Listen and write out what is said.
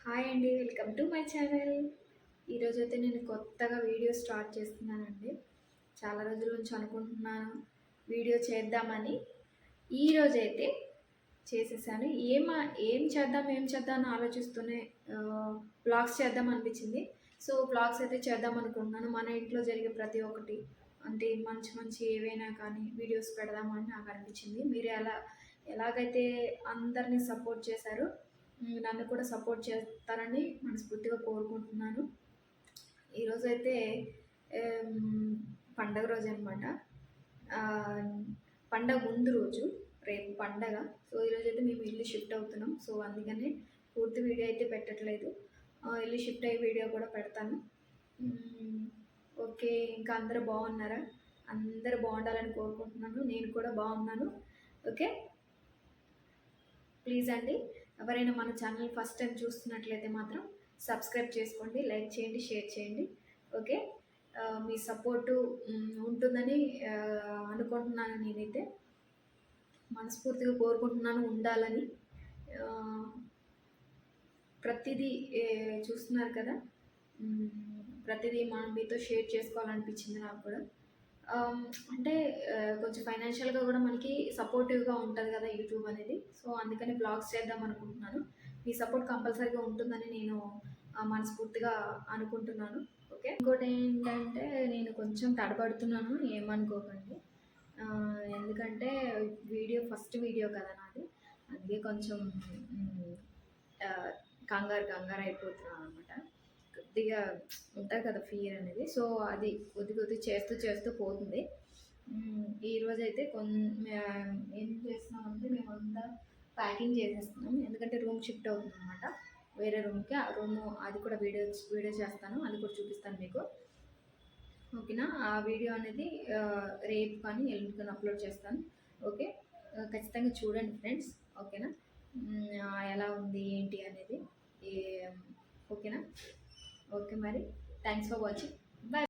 Hi అండి, welcome to my channel. ఈరోజైతే నేను కొత్తగా వీడియో స్టార్ట్ చేస్తున్నానండి. చాలా రోజుల నుంచి అనుకుంటున్నాను వీడియో చేద్దామని. ఈరోజైతే చేసేసాను. ఏం చేద్దాం అని ఆలోచిస్తూనే వ్లాగ్స్ చేద్దాం అనిపించింది. సో వ్లాగ్స్ అయితే చేద్దాం అనుకుంటున్నాను. మన ఇంట్లో జరిగే ప్రతి ఒక్కటి అంటే మంచి మంచి ఏవైనా కానీ వీడియోస్ పెడదామని నాకు అనిపించింది. మీరు ఎలాగైతే అందరినీ సపోర్ట్ చేశారో నన్ను కూడా సపోర్ట్ చేస్తారని మనస్ఫూర్తిగా కోరుకుంటున్నాను. ఈరోజైతే పండగ రోజు అనమాట. పండగ ముందు రోజు, రేపు పండగ. సో ఈరోజైతే మేము ఇల్లు షిఫ్ట్ అవుతున్నాం. సో అందుకని పూర్తి వీడియో అయితే పెట్టట్లేదు. ఇల్లు షిఫ్ట్ అయ్యే వీడియో కూడా పెడతాను. ఓకే, ఇంకా అందరూ బాగున్నారా? అందరూ బాగుండాలని కోరుకుంటున్నాను. నేను కూడా బాగున్నాను. ఓకే, ప్లీజ్ అండి, ఎవరైనా మన ఛానల్ ఫస్ట్ టైం చూస్తున్నట్లయితే మాత్రం సబ్స్క్రైబ్ చేసుకోండి, లైక్ చేయండి, షేర్ చేయండి. ఓకే, మీ సపోర్టు ఉంటుందని అనుకుంటున్నాను. నేనైతే మనస్ఫూర్తిగా కోరుకుంటున్నాను ఉండాలని. ప్రతిదీ చూస్తున్నారు కదా, ప్రతిదీ మనం మీతో షేర్ చేసుకోవాలనిపించింది నాకు కూడా. అంటే కొంచెం ఫైనాన్షియల్గా కూడా మనకి సపోర్టివ్గా ఉంటుంది కదా యూట్యూబ్ అనేది. సో అందుకని బ్లాగ్స్ చేద్దాం అనుకుంటున్నాను. మీ సపోర్ట్ కంపల్సరీగా ఉంటుందని నేను మనస్ఫూర్తిగా అనుకుంటున్నాను. ఓకే, ఇంకోటి ఏంటంటే నేను కొంచెం తడబడుతున్నాను, ఏమనుకోకండి. ఎందుకంటే ఫస్ట్ వీడియో కదా నాది, అందుకే కొంచెం కంగారు అయిపోతున్నాను అనమాట. కొద్దిగా ఉంటుంది కదా ఫియర్ అనేది. సో అది కొద్ది చేస్తూ పోతుంది. ఈరోజు అయితే ఏం చేస్తున్నామంటే మేమంతా ప్యాకింగ్ చేసేస్తున్నాం. ఎందుకంటే రూమ్ షిఫ్ట్ అవుతుంది అనమాట వేరే రూమ్కి. ఆ రూమ్ అది కూడా వీడియో చేస్తాను, అది కూడా చూపిస్తాను మీకు. ఓకేనా, ఆ వీడియో అనేది రేపు కానీ ఎల్లుండి కానీ అప్లోడ్ చేస్తాను. ఓకే, ఖచ్చితంగా చూడండి ఫ్రెండ్స్. ఓకేనా, ఎలా ఉంది ఏంటి అనేది. ఓకేనా. ఓకే మరి, థ్యాంక్స్ ఫర్ వాచింగ్.